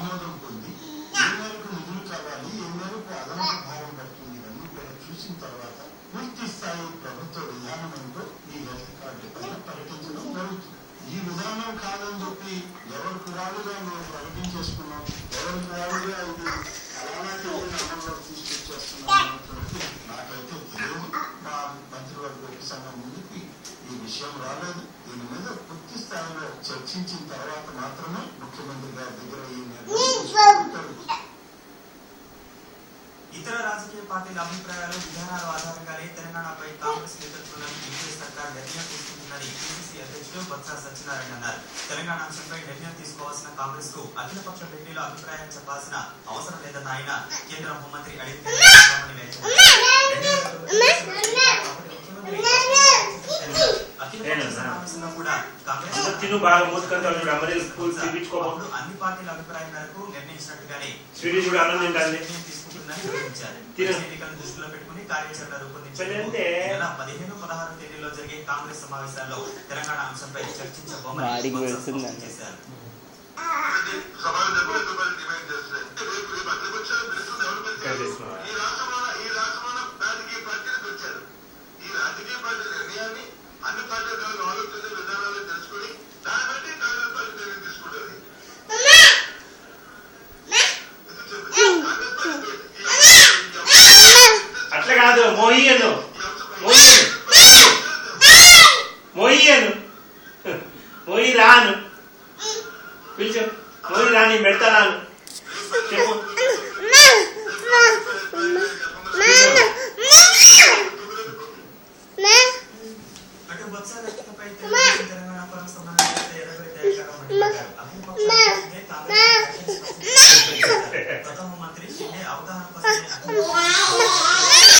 ఆమోదం పొంది ఏ మేరకు నిధులు కావాలి, ఏ మేరకు అదనపు భారం పడుతుంది ఇవన్నీ కూడా చూసిన తర్వాత పూర్తి స్థాయి ప్రభుత్వ విధానం ఏంటో ఈ హెల్త్ కార్డు పైన ప్రకటించడం జరుగుతుంది. ఈ విధానం కాదని చెప్పి ఎవరికి వాళ్ళుగా మేము ప్రకటించేసుకున్నాం, ఎవరికి వాళ్ళుగా ఇది అలాంటి అమల్లో తీసుకొచ్చేస్తున్నాం అన్నటువంటి నాకైతే తెలియదు. మా మంత్రివర్గ ఉపసంఘం ముందుకి ఈ విషయం రాలేదు. దీని మీద పూర్తి స్థాయిలో చర్చించిన తర్వాత మాత్రమే ముఖ్యమంత్రి గారి దగ్గర ఈ నిర్ణయం. ఇతర రాజకీయ పార్టీల అభిప్రాయాలు, విధానాల ఆధారంగానే తెలంగాణపై కాంగ్రెస్ నేతృత్వంలోని యూపీఏ సర్కార్ నిర్ణయం తీసుకుంటుందని పిసిసి అధ్యక్షుడు బొత్స సత్యనారాయణ అన్నారు. తెలంగాణ అంశంపై నిర్ణయం తీసుకోవాల్సిన కాంగ్రెస్ కు అఖిలపక్ష భేటీలో అభిప్రాయం చెప్పాల్సిన అవసరం లేదన్న ఆయన కేంద్ర హోంమంత్రి అడిగితే కూడా కాంగ్రెస్ అన్ని పార్టీల అభిప్రాయం మేరకు నిర్ణయించినట్టుగానే తీసుకుంటుందని వివరించారు. ఎన్నికలను దృష్టిలో పెట్టుకుని కార్యాచరణ రూపొందించారు. 15-16 తేదీల్లో జరిగే కాంగ్రెస్ సమావేశాల్లో తెలంగాణ అంశంపై చర్చించబోమని చేశారు. అన్ని పార్టీలు ఆలోచన విధానాలు తెలుసుకుని దాన్ని బట్టి కాంగ్రెస్ పార్టీ నిర్ణయం తీసుకుంటుంది. అట్లా కాదు, మోహియను మోయి రాను పిలిచు, మోయి రాని పెడతాను చెప్పు. అటు బొత్స వ్యక్తిపై తెలంగాణ పరం ప్రధాన మంత్రి అవగాహన కోసం